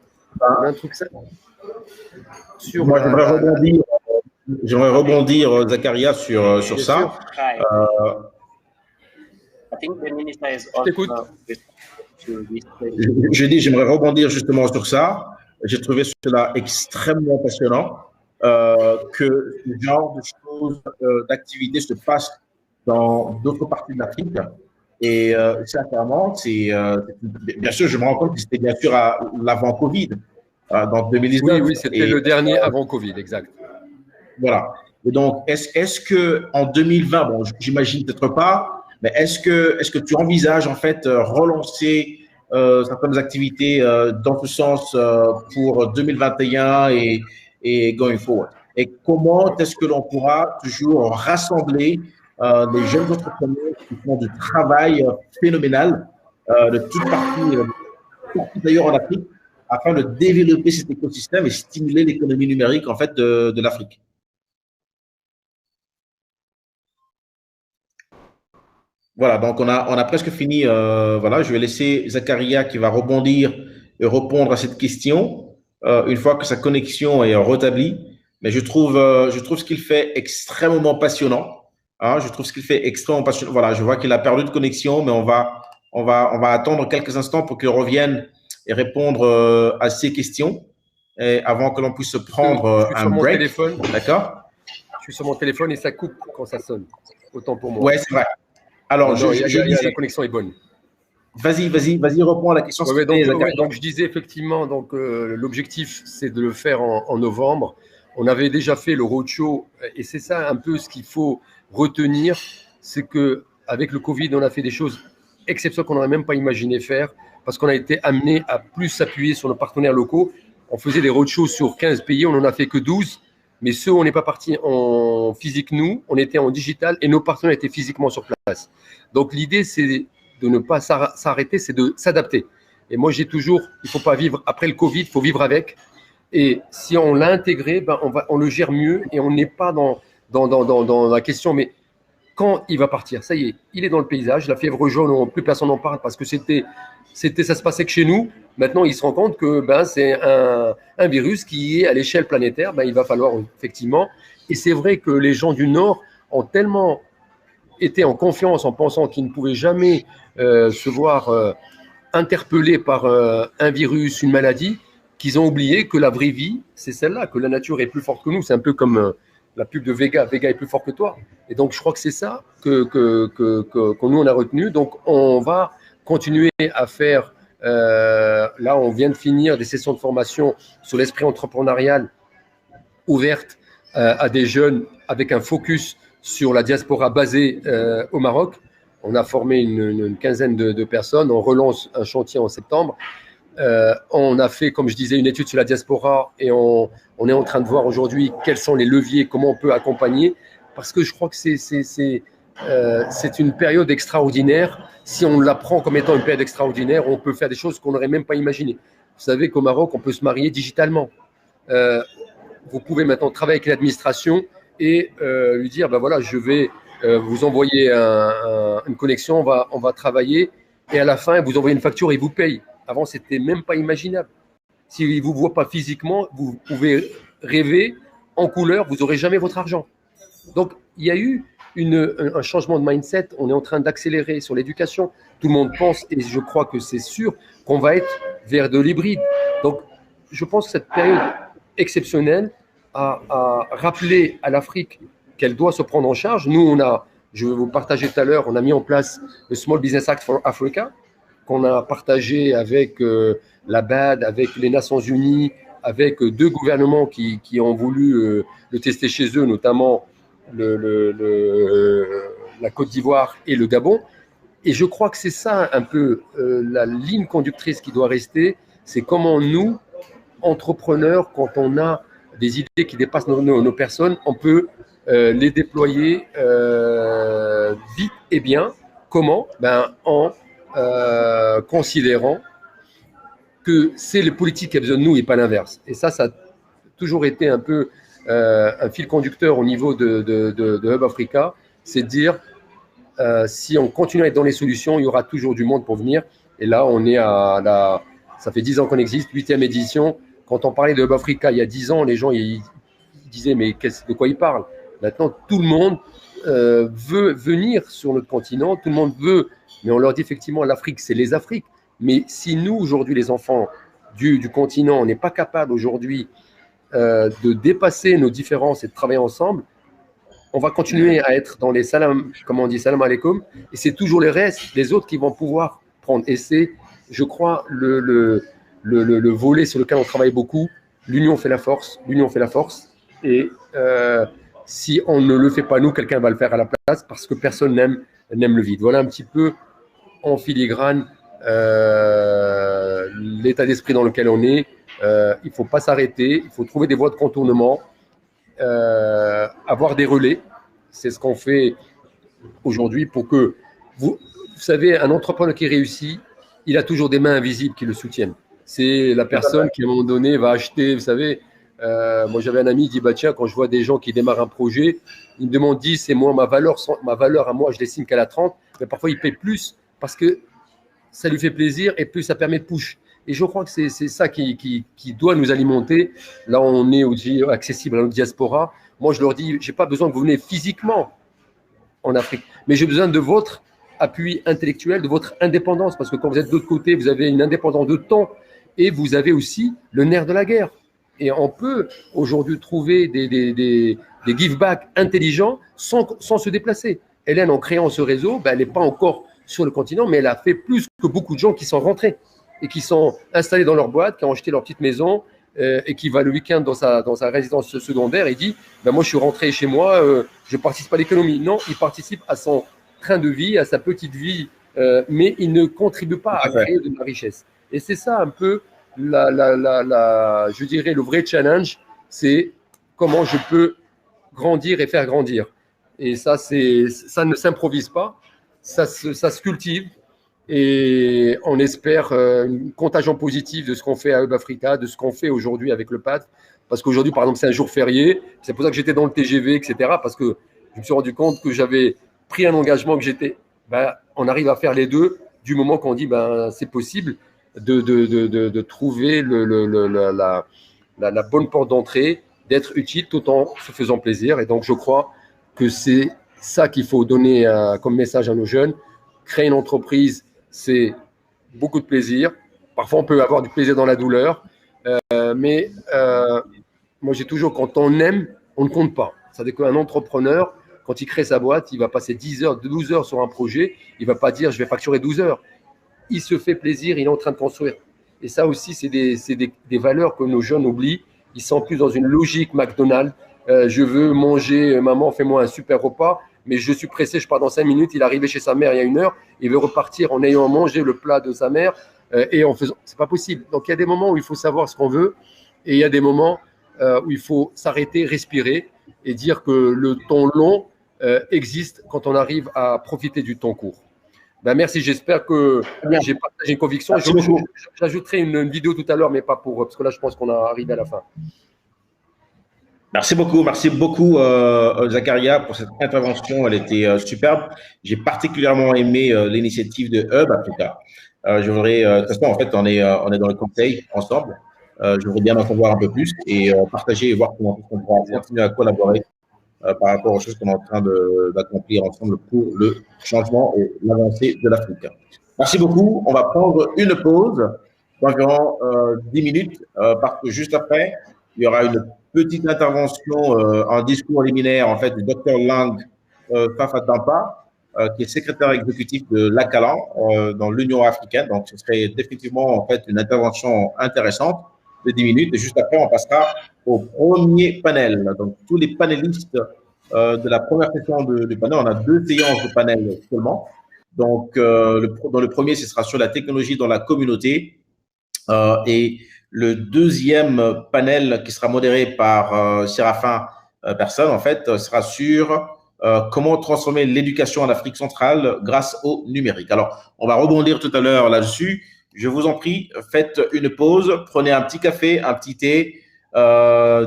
truc sur. Moi, j'aimerais rebondir, Zakaria, sur ça. Je t'écoute. Je dis, j'aimerais rebondir justement sur ça. J'ai trouvé cela extrêmement passionnant, que ce genre de choses, d'activités se passent dans d'autres parties de l'Afrique. Et sincèrement, bien sûr, je me rends compte que c'était bien sûr à l'avant-Covid, dans 2019. Oui, c'était le dernier avant Covid, exact. Voilà. Et donc, est-ce que en 2020, bon, j'imagine peut-être pas, mais est-ce que tu envisages en fait relancer certaines activités dans ce sens pour 2021 et going forward? Et comment est-ce que l'on pourra toujours rassembler les jeunes entrepreneurs qui font du travail phénoménal de toutes parties d'ailleurs en Afrique, afin de développer cet écosystème et stimuler l'économie numérique en fait de l'Afrique? Voilà, donc on a presque fini. Voilà, je vais laisser Zakaria qui va rebondir et répondre à cette question une fois que sa connexion est rétablie. Mais je trouve ce qu'il fait extrêmement passionnant. Hein, je trouve ce qu'il fait extrêmement passionnant. Voilà, je vois qu'il a perdu de connexion, mais on va attendre quelques instants pour qu'il revienne et répondre à ces questions et avant que l'on puisse prendre un break. D'accord? Je suis sur mon téléphone et ça coupe quand ça sonne. Autant pour moi. Ouais, c'est vrai. Alors, la connexion est bonne. Vas-y, reprends la question. Donc, je disais effectivement, l'objectif, c'est de le faire en novembre. On avait déjà fait le roadshow et c'est ça un peu ce qu'il faut retenir, c'est que avec le Covid, on a fait des choses exceptionnelles qu'on n'aurait même pas imaginé faire parce qu'on a été amené à plus s'appuyer sur nos partenaires locaux. On faisait des roadshows sur 15 pays, on n'en a fait que 12. Mais ceux où on n'est pas parti en physique, nous, on était en digital et nos partenaires étaient physiquement sur place. Donc, l'idée, c'est de ne pas s'arrêter, c'est de s'adapter. Et moi, j'ai toujours, il ne faut pas vivre après le Covid, il faut vivre avec. Et si on l'a intégré, on le gère mieux et on n'est pas dans la question, mais quand il va partir, ça y est, il est dans le paysage. La fièvre jaune, plus personne n'en parle parce que ça se passait que chez nous. Maintenant, il se rend compte que c'est un virus qui est à l'échelle planétaire. Il va falloir effectivement. Et c'est vrai que les gens du Nord ont tellement été en confiance en pensant qu'ils ne pouvaient jamais se voir interpellés par un virus, une maladie, qu'ils ont oublié que la vraie vie, c'est celle-là, que la nature est plus forte que nous. C'est un peu comme la pub de Vega. Vega est plus fort que toi. Et donc, je crois que c'est ça que nous, on a retenu. Donc, on va continuer à faire. Là, on vient de finir des sessions de formation sur l'esprit entrepreneurial ouvertes à des jeunes avec un focus sur la diaspora basée au Maroc. On a formé une quinzaine de personnes. On relance un chantier en septembre. On a fait, comme je disais, une étude sur la diaspora et on est en train de voir aujourd'hui quels sont les leviers, comment on peut accompagner, parce que je crois que c'est une période extraordinaire. Si on la prend comme étant une période extraordinaire, on peut faire des choses qu'on n'aurait même pas imaginées. Vous savez qu'au Maroc, on peut se marier digitalement. Vous pouvez maintenant travailler avec l'administration et lui dire, voilà, je vais vous envoyer une connexion, on va travailler et à la fin, vous envoyez une facture et il vous paye. Avant, c'était même pas imaginable. S'il ne vous voit pas physiquement, vous pouvez rêver en couleur, vous n'aurez jamais votre argent. Donc, il y a eu un changement de mindset. On est en train d'accélérer sur l'éducation. Tout le monde pense, et je crois que c'est sûr, qu'on va être vers de l'hybride. Donc, je pense que cette période exceptionnelle a rappelé à l'Afrique qu'elle doit se prendre en charge. Nous, je vais vous partager tout à l'heure, on a mis en place le Small Business Act for Africa, qu'on a partagé avec la BAD, avec les Nations Unies, avec 2 gouvernements qui ont voulu le tester chez eux, notamment la Côte d'Ivoire et le Gabon. Et je crois que c'est ça un peu la ligne conductrice qui doit rester, c'est comment nous, entrepreneurs, quand on a des idées qui dépassent nos personnes, on peut les déployer vite et bien. Comment? En considérant que c'est les politiques qui ont besoin de nous et pas l'inverse. Et ça a toujours été un peu un fil conducteur au niveau de Hub Africa, c'est de dire si on continue à être dans les solutions, il y aura toujours du monde pour venir. Et là, on est ça fait 10 ans qu'on existe, 8e édition. Quand on parlait de Hub Africa il y a 10 ans, les gens ils disaient mais de quoi ils parlent? Maintenant, tout le monde veut venir sur notre continent, tout le monde veut, mais on leur dit effectivement l'Afrique, c'est les Afriques. Mais si nous, aujourd'hui, les enfants du continent, on n'est pas capable aujourd'hui de dépasser nos différences et de travailler ensemble, on va continuer à être dans les salam, comme on dit, salam alaikum, et c'est toujours les restes, les autres qui vont pouvoir prendre. Et c'est, je crois, le volet sur lequel on travaille beaucoup. L'union fait la force, l'union fait la force. Et si on ne le fait pas nous, quelqu'un va le faire à la place parce que personne n'aime le vide. Voilà un petit peu en filigrane l'état d'esprit dans lequel on est. Il ne faut pas s'arrêter, il faut trouver des voies de contournement, avoir des relais. C'est ce qu'on fait aujourd'hui pour que, vous savez, un entrepreneur qui réussit, il a toujours des mains invisibles qui le soutiennent. C'est la personne qui, à un moment donné, va acheter, vous savez, moi j'avais un ami qui dit, bah tiens, quand je vois des gens qui démarrent un projet, il me demande 10 et moi, ma valeur à moi, je l'estime qu'elle a 30, mais parfois il paye plus parce que ça lui fait plaisir et plus ça permet de push. Et je crois que c'est ça qui doit nous alimenter. Là, on est aussi accessible à notre diaspora. Moi, je leur dis, je n'ai pas besoin que vous venez physiquement en Afrique, mais j'ai besoin de votre appui intellectuel, de votre indépendance, parce que quand vous êtes de l'autre côté, vous avez une indépendance de temps et vous avez aussi le nerf de la guerre. Et on peut aujourd'hui trouver des give-back intelligents sans se déplacer. Hélène, en créant ce réseau, elle n'est pas encore sur le continent, mais elle a fait plus que beaucoup de gens qui sont rentrés et qui sont installés dans leur boîte, qui ont acheté leur petite maison et qui va le week-end dans sa résidence secondaire et dit moi, je suis rentré chez moi, je ne participe pas à l'économie. Non, il participe à son train de vie, à sa petite vie, mais il ne contribue pas à créer de la richesse. Et c'est ça un peu, je dirais, le vrai challenge, c'est comment je peux grandir et faire grandir. Et ça ne s'improvise pas, ça se cultive. Et on espère une contagion positive de ce qu'on fait à Hub Africa, de ce qu'on fait aujourd'hui avec le PAD. Parce qu'aujourd'hui, par exemple, c'est un jour férié. C'est pour ça que j'étais dans le TGV, etc. Parce que je me suis rendu compte que j'avais pris un engagement que on arrive à faire les deux du moment qu'on dit c'est possible de trouver la bonne porte d'entrée, d'être utile tout en se faisant plaisir. Et donc, je crois que c'est ça qu'il faut donner comme message à nos jeunes. Créer une entreprise, c'est beaucoup de plaisir. Parfois, on peut avoir du plaisir dans la douleur. Mais moi, j'ai toujours, quand on aime, on ne compte pas. C'est-à-dire qu'un entrepreneur, quand il crée sa boîte, il va passer 10 heures, 12 heures sur un projet. Il ne va pas dire, je vais facturer 12 heures. Il se fait plaisir, il est en train de construire. Et ça aussi, c'est des valeurs que nos jeunes oublient. Ils sont plus dans une logique McDonald's. Je veux manger, maman, fais-moi un super repas. Mais je suis pressé, je pars dans 5 minutes, il est arrivé chez sa mère il y a 1 heure, il veut repartir en ayant mangé le plat de sa mère et en faisant. C'est pas possible. Donc il y a des moments où il faut savoir ce qu'on veut et il y a des moments où il faut s'arrêter, respirer et dire que le temps long existe quand on arrive à profiter du temps court. Merci, j'espère que j'ai partagé une conviction. J'ajouterai une vidéo tout à l'heure, mais pas parce que là je pense qu'on a arrivé à la fin. Merci beaucoup, Zakaria, pour cette intervention. Elle était superbe. J'ai particulièrement aimé l'initiative de Hub Africa. Je voudrais, de toute façon, en fait, on est dans le conseil ensemble. Je voudrais bien en savoir un peu plus et partager et voir comment on pourra continuer à collaborer par rapport aux choses qu'on est en train d'accomplir ensemble pour le changement et l'avancée de l'Afrique. Merci beaucoup. On va prendre une pause d'environ 10 minutes parce que juste après, il y aura une petite intervention en discours liminaire en fait du Dr Lang Fafatampa, qui est secrétaire exécutif de l'ACALAN dans l'Union africaine. Donc, ce serait définitivement en fait une intervention intéressante de 10 minutes. Et juste après, on passera au premier panel. Donc, tous les panélistes de la première session de panel. On a 2 séances de panel seulement. Donc, dans le premier, ce sera sur la technologie dans la communauté. Et le deuxième panel qui sera modéré par Séraphin Personne, en fait, sera sur comment transformer l'éducation en Afrique centrale grâce au numérique. Alors, on va rebondir tout à l'heure là-dessus. Je vous en prie, faites une pause, prenez un petit café, un petit thé,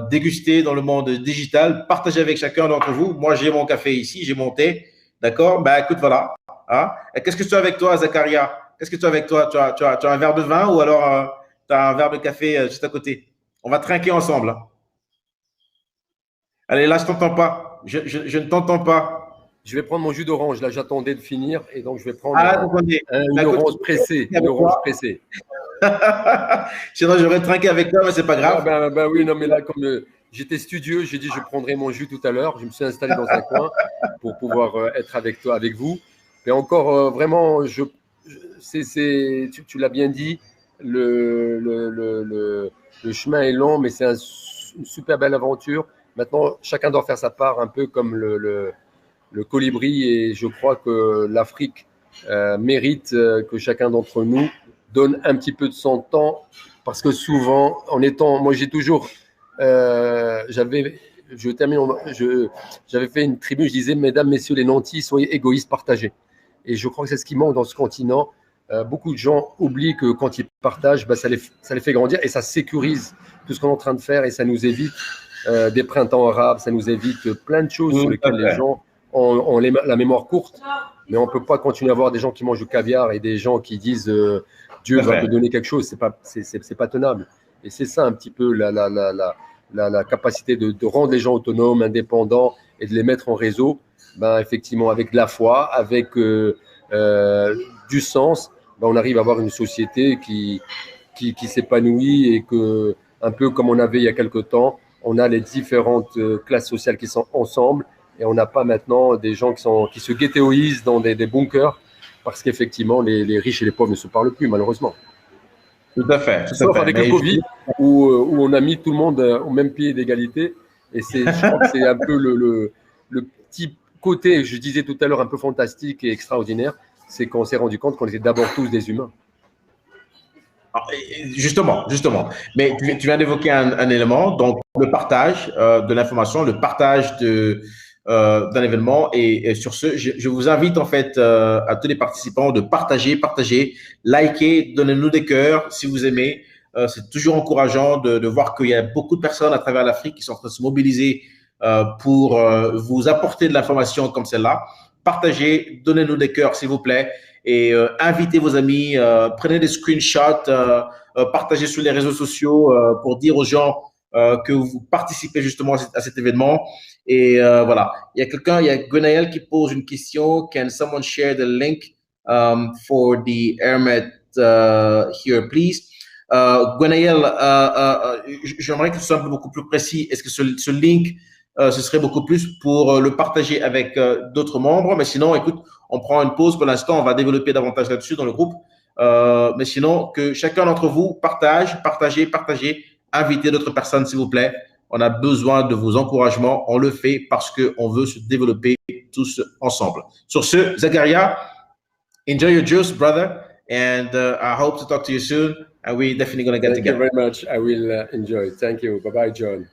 dégustez dans le monde digital, partagez avec chacun d'entre vous. Moi, j'ai mon café ici, j'ai mon thé. D'accord? Ben, écoute, voilà. Hein? Qu'est-ce que tu as avec toi, Zakaria? Qu'est-ce que tu as avec toi? Tu as un verre de vin ou alors tu as un verre de café juste à côté? On va trinquer ensemble. Hein? Allez, là, je t'entends pas. Je ne t'entends pas. Je vais prendre mon jus d'orange. Là, j'attendais de finir et donc je vais prendre une orange pressée. Une orange pressée. Sinon, j'aurais trinqué avec toi, mais c'est pas grave. Ben oui, non, mais là, comme j'étais studieux, j'ai dit je prendrai mon jus tout à l'heure. Je me suis installé dans un coin pour pouvoir être avec toi, avec vous. Mais encore, vraiment, tu l'as bien dit, le chemin est long, mais c'est une super belle aventure. Maintenant, chacun doit faire sa part, un peu comme le colibri, et je crois que l'Afrique mérite que chacun d'entre nous donne un petit peu de son temps, parce que souvent, moi j'ai toujours, j'avais fait une tribune, je disais, mesdames, messieurs les nantis, soyez égoïstes, partagés. Et je crois que c'est ce qui manque dans ce continent. Beaucoup de gens oublient que quand ils partagent, ça les fait grandir et ça sécurise tout ce qu'on est en train de faire, et ça nous évite des printemps arabes, ça nous évite plein de choses sur lesquelles les gens ont la mémoire courte. Mais on ne peut pas continuer à avoir des gens qui mangent du caviar et des gens qui disent Dieu va te donner quelque chose. C'est pas tenable. Et c'est ça un petit peu la capacité de rendre les gens autonomes, indépendants et de les mettre en réseau. Effectivement, avec de la foi, avec du sens, on arrive à avoir une société qui s'épanouit, et que, un peu comme on avait il y a quelque temps, on a les différentes classes sociales qui sont ensemble, et on n'a pas maintenant des gens qui se ghettoisent dans des bunkers, parce qu'effectivement, les riches et les pauvres ne se parlent plus, malheureusement. Tout à fait. Sauf avec le Covid, où on a mis tout le monde au même pied d'égalité, et je crois que c'est un peu le petit côté, je disais tout à l'heure, un peu fantastique et extraordinaire, c'est qu'on s'est rendu compte qu'on était d'abord tous des humains. Justement. Mais tu viens d'évoquer un élément, donc le partage de l'information, le partage d'un événement. Et sur ce, je vous invite en fait à tous les participants de partager, liker, donnez-nous des cœurs si vous aimez. C'est toujours encourageant de voir qu'il y a beaucoup de personnes à travers l'Afrique qui sont en train de se mobiliser pour vous apporter de l'information comme celle-là. Partagez, donnez-nous des cœurs s'il vous plaît, et invitez vos amis, prenez des screenshots, partagez sur les réseaux sociaux pour dire aux gens que vous participez justement à cet événement. Et voilà, il y a Gwenaël qui pose une question. Can someone share the link for the Hermet here, please? Gwenaël, j'aimerais que ce soit un peu beaucoup plus précis. Est-ce que ce link ce serait beaucoup plus pour le partager avec d'autres membres, mais sinon, écoute, on prend une pause pour l'instant, on va développer davantage là-dessus dans le groupe. Mais sinon, que chacun d'entre vous partagez, invitez d'autres personnes, s'il vous plaît. On a besoin de vos encouragements. On le fait parce qu'on veut se développer tous ensemble. Sur ce, Zakaria, enjoy your juice, brother, and I hope to talk to you soon. And we're definitely going to get together. Thank you very much. I will enjoy. Thank you. Bye-bye, John.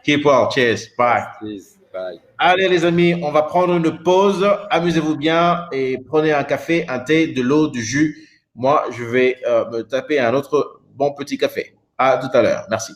Keep well. Cheers. Bye. Cheers. Bye. Allez, les amis, on va prendre une pause. Amusez-vous bien et prenez un café, un thé, de l'eau, du jus. Moi, je vais me taper un autre bon petit café. À tout à l'heure. Merci.